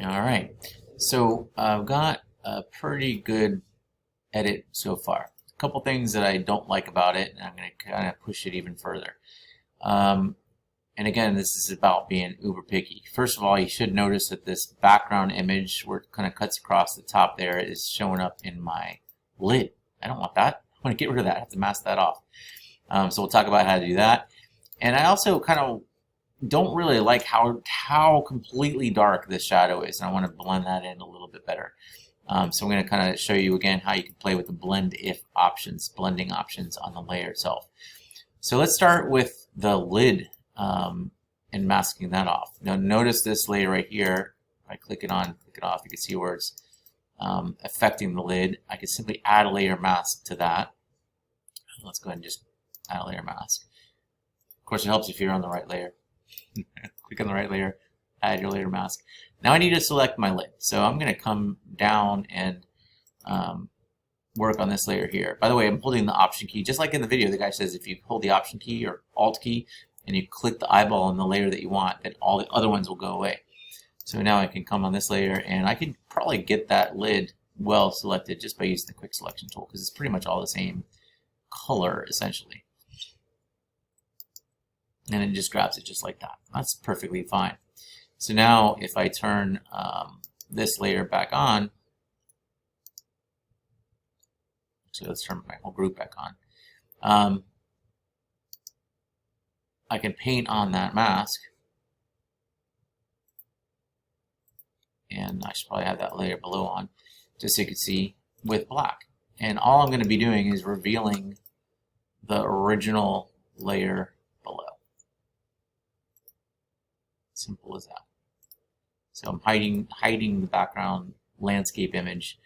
All right, so I've got a pretty good edit so far. A couple things that I don't like about it, and I'm going to kind of push it even further. Um, and again, this is about being uber picky. First of all, you should notice that this background image where it kind of cuts across the top there is showing up in my lid. I don't want that. I want to get rid of that. I have to mask that off. So we'll talk about how to do that. And I also kind of don't really like how completely dark this shadow is. And I want to blend that in a little bit better. So I'm going to kind of show you again how you can play with the blend if options, blending options on the layer itself. So let's start with the lid and masking that off. Now notice this layer right here. If I click it on, click it off, you can see where it's affecting the lid. I can simply add a layer mask to that. Let's go ahead and just add a layer mask. Of course, it helps if you're on the right layer. Click on the right layer, add your layer mask. Now I need to select my lid. So I'm going to come down and work on this layer here. By the way, I'm holding the Option key. Just like in the video, the guy says if you hold the Option key or Alt key and you click the eyeball on the layer that you want, then all the other ones will go away. So now I can come on this layer and I can probably get that lid well selected just by using the Quick Selection tool because it's pretty much all the same color essentially. And it just grabs it just like that. That's perfectly fine. So now if I turn this layer back on, so let's turn my whole group back on, I can paint on that mask. And I should probably have that layer below on, just so you can see with black. And all I'm going to be doing is revealing the original layer below. Simple as that. So I'm hiding the background landscape image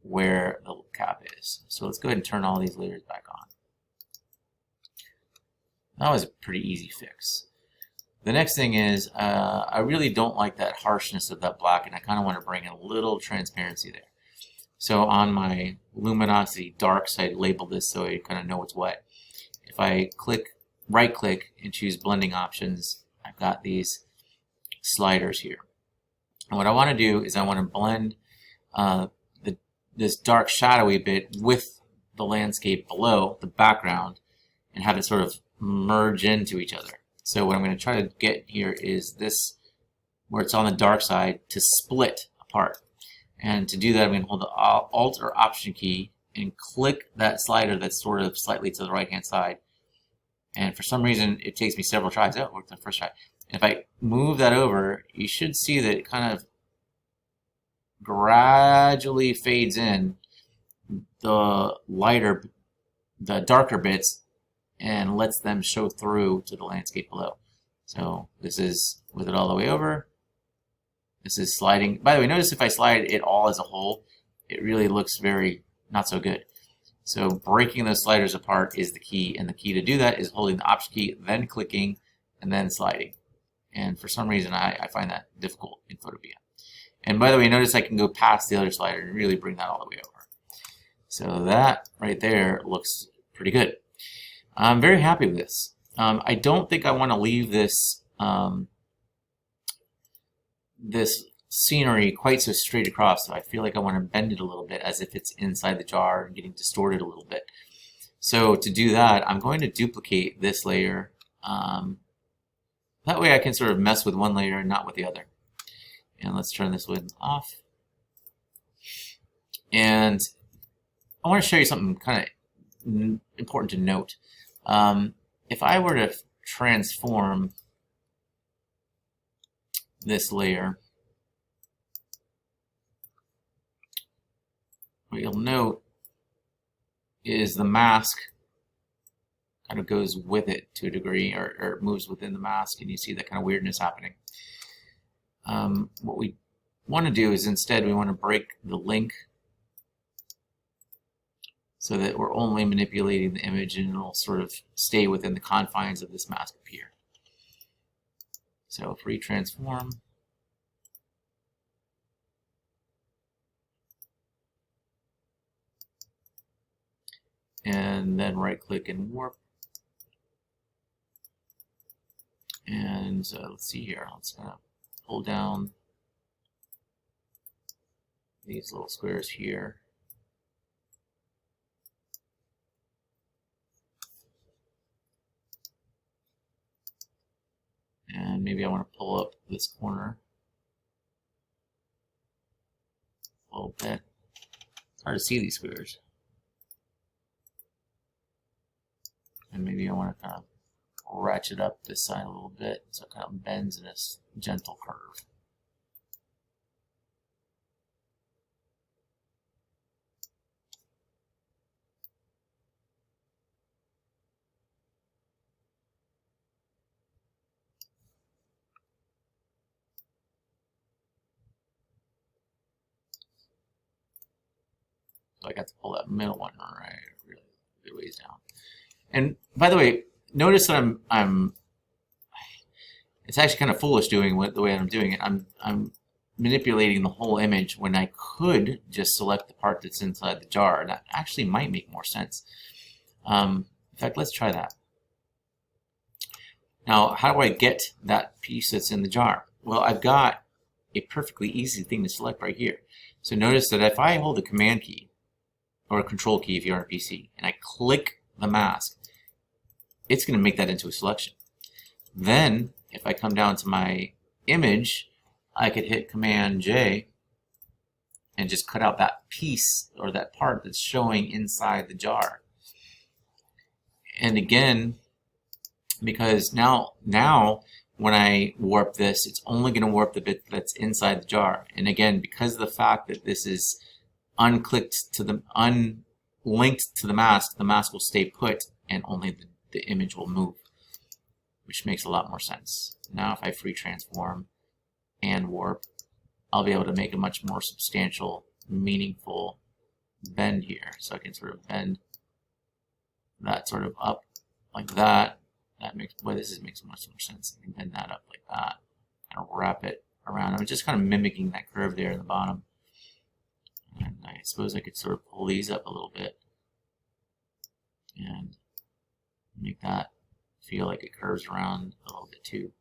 where the cap is. So let's go ahead and turn all these layers back on. That was a pretty easy fix. The next thing is I really don't like that harshness of that black, and I kind of want to bring in a little transparency there. So on my luminosity darks, I labeled this so you kind of know what's what. If I right click and choose blending options, I've got these sliders here. And what I want to do is I want to blend this dark shadowy bit with the landscape below, the background, and have it sort of merge into each other. So what I'm going to try to get here is this, where it's on the dark side, to split apart. And to do that, I'm going to hold the Alt or Option key and click that slider that's sort of slightly to the right-hand side. And for some reason, it takes me several tries. Oh, it worked the first try. If I move that over, you should see that it kind of gradually fades in the darker bits and lets them show through to the landscape below. So this is with it all the way over. This is sliding. By the way, notice if I slide it all as a whole, it really looks very not so good. So breaking those sliders apart is the key, and the key to do that is holding the Option key, then clicking, and then sliding. And for some reason, I find that difficult in Photopea. And by the way, notice I can go past the other slider and really bring that all the way over. So that right there looks pretty good. I'm very happy with this. I don't think I want to leave this this scenery quite so straight across. So I feel like I want to bend it a little bit as if it's inside the jar and getting distorted a little bit. So to do that, I'm going to duplicate this layer. That way I can sort of mess with one layer and not with the other. And let's turn this one off. And I want to show you something kind of important to note. If I were to transform this layer, what you'll note is the mask kind of goes with it to a degree, or moves within the mask, and you see that kind of weirdness happening. What we want to do is instead we want to break the link so that we're only manipulating the image and it'll sort of stay within the confines of this mask up here. So if we transform, and then right click and warp. And let's see here, let's pull down these little squares here. And maybe I want to pull up this corner a little bit. It's hard to see these squares. And maybe I want to kind of ratchet up this side a little bit so it kind of bends in a gentle curve. So I got to pull that middle one right really good ways down. And by the way, notice that I'm it's actually kind of foolish doing the way I'm doing it. I'm manipulating the whole image when I could just select the part that's inside the jar. That actually might make more sense. In fact, let's try that. Now, how do I get that piece that's in the jar? Well, I've got a perfectly easy thing to select right here. So notice that if I hold the Command key, or a Control key if you're on a PC, and I click the mask, it's going to make that into a selection. Then, if I come down to my image, I could hit Command J and just cut out that piece or that part that's showing inside the jar. And again, because now when I warp this, it's only going to warp the bit that's inside the jar. And again, because of the fact that this is unlinked to the mask will stay put and only the image will move, which makes a lot more sense. Now if I free transform and warp, I'll be able to make a much more substantial, meaningful bend here. So I can sort of bend that sort of up like that. That makes, boy, this makes much more sense. I can bend that up like that and wrap it around. I'm just kind of mimicking that curve there in the bottom. And I suppose I could sort of pull these up a little bit and make that feel like it curves around a little bit too.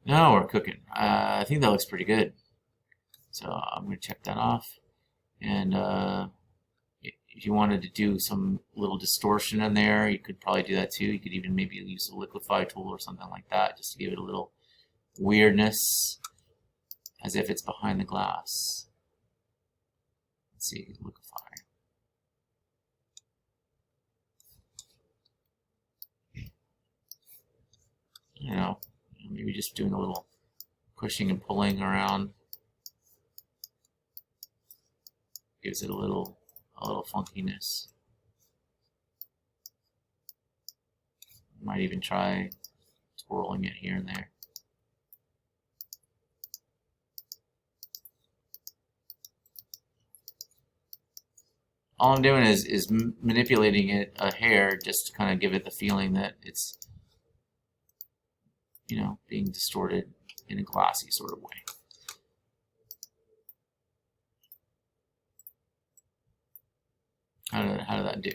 Now we're cooking. I think that looks pretty good. So I'm going to check that off. And if you wanted to do some little distortion in there, you could probably do that too. You could even maybe use a liquify tool or something like that just to give it a little weirdness, as if it's behind the glass. Let's see, liquify. You know, maybe just doing a little pushing and pulling around gives it a little funkiness. Might even try twirling it here and there. All I'm doing is manipulating it a hair just to kind of give it the feeling that it's, you know, being distorted in a glassy sort of way. How did that do?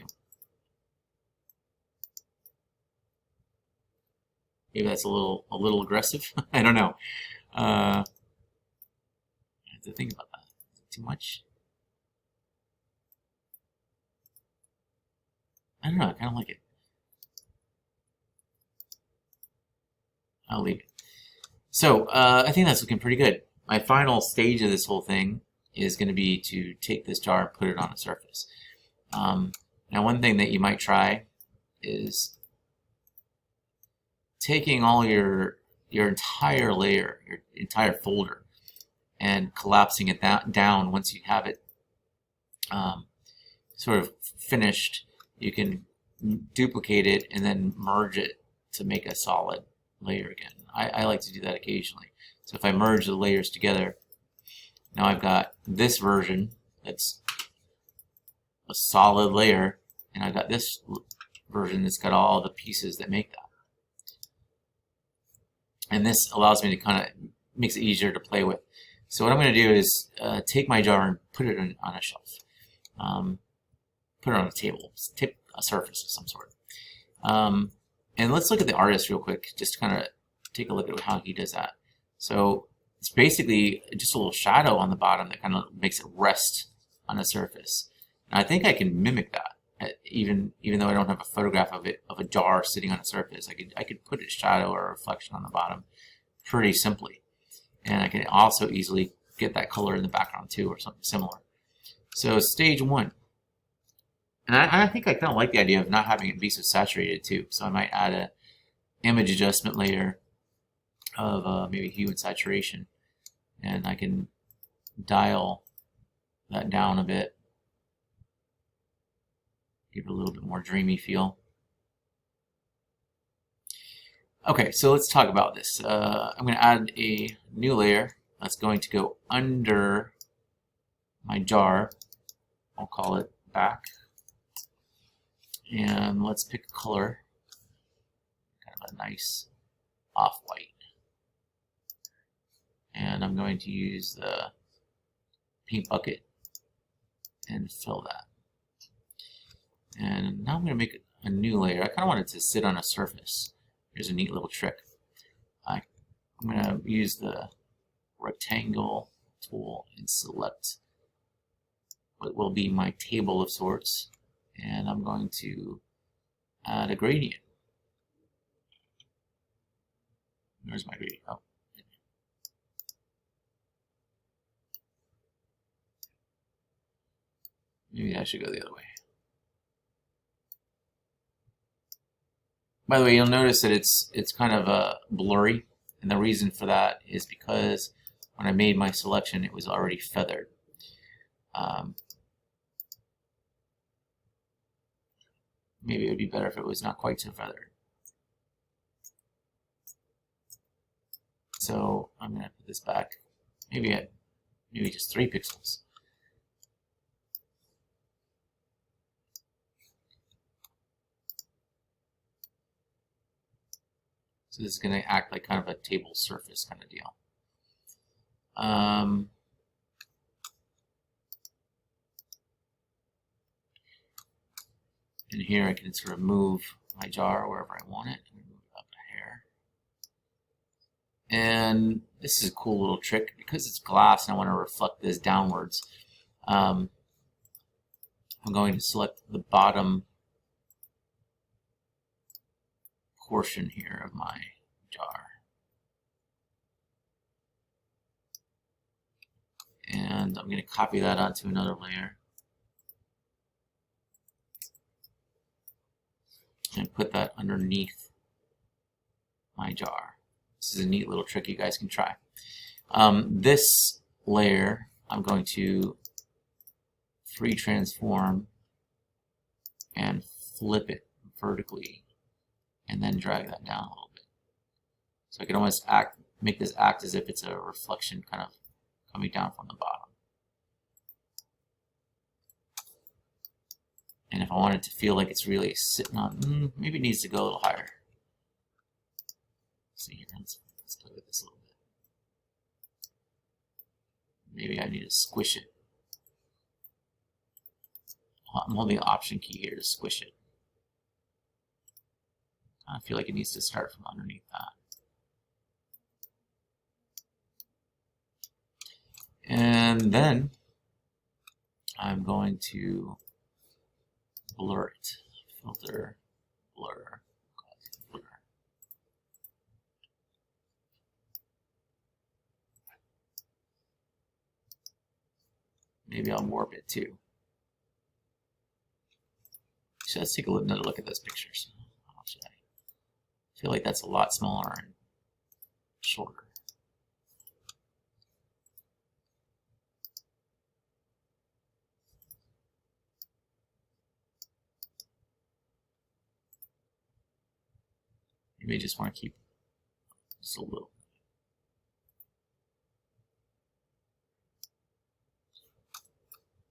Maybe that's a little aggressive. I don't know. I have to think about that. Is it too much? I don't know. I kind of like it. I'll leave it. So I think that's looking pretty good. My final stage of this whole thing is going to be to take this jar and put it on a surface. Now, one thing that you might try is taking all your entire layer, your entire folder, and collapsing it down once you have it sort of finished. You can duplicate it and then merge it to make a solid layer again. I like to do that occasionally. So if I merge the layers together, now I've got this version that's a solid layer, and I've got this version that's got all the pieces that make that. And this allows me to kind of, makes it easier to play with. So what I'm going to do is take my jar and put it on a shelf. put it on a table, tip a surface of some sort. And let's look at the artist real quick, just to kind of take a look at how he does that. So it's basically just a little shadow on the bottom that kind of makes it rest on a surface. And I think I can mimic that, even though I don't have a photograph of it, of a jar sitting on a surface. I could put a shadow or a reflection on the bottom pretty simply. And I can also easily get that color in the background too, or something similar. So stage one. And I think I kind of like the idea of not having it be so saturated too. So I might add a image adjustment layer of maybe hue and saturation. And I can dial that down a bit. Give it a little bit more dreamy feel. Okay, so let's talk about this. I'm going to add a new layer that's going to go under my jar. I'll call it back. And let's pick a color, kind of a nice off-white. And I'm going to use the paint bucket and fill that. And now I'm going to make a new layer. I kind of want it to sit on a surface. Here's a neat little trick. I'm going to use the rectangle tool and select what will be my table of sorts. And I'm going to add a gradient. Where's my gradient? Oh. Maybe I should go the other way. By the way, you'll notice that it's kind of blurry, and the reason for that is because when I made my selection, it was already feathered. Maybe it would be better if it was not quite so feathered. So I'm going to put this back, maybe just 3 pixels. So this is going to act like kind of a table surface kind of deal. And here I can sort of move my jar wherever I want it. Move it up a hair. And this is a cool little trick. Because it's glass and I want to reflect this downwards, I'm going to select the bottom portion here of my jar. And I'm going to copy that onto another layer. And put that underneath my jar. This is a neat little trick you guys can try. This layer, I'm going to free transform and flip it vertically, and then drag that down a little bit. So I can almost make this act as if it's a reflection kind of coming down from the bottom. And if I want it to feel like it's really sitting on, maybe it needs to go a little higher. Let's see here, let's play with this a little bit. Maybe I need to squish it. I'm holding the Option key here to squish it. I feel like it needs to start from underneath that. And then I'm going to blur it. Filter, blur, blur. Maybe I'll warp it too. So let's take another look at those pictures. I feel like that's a lot smaller and shorter. You may just want to keep just a little.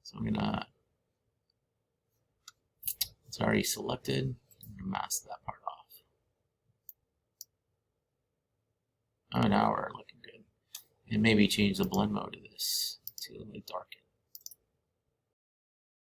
So I'm gonna, it's already selected. I'm gonna mask that part off. Oh, now we're looking good. And maybe change the blend mode of this to like darken.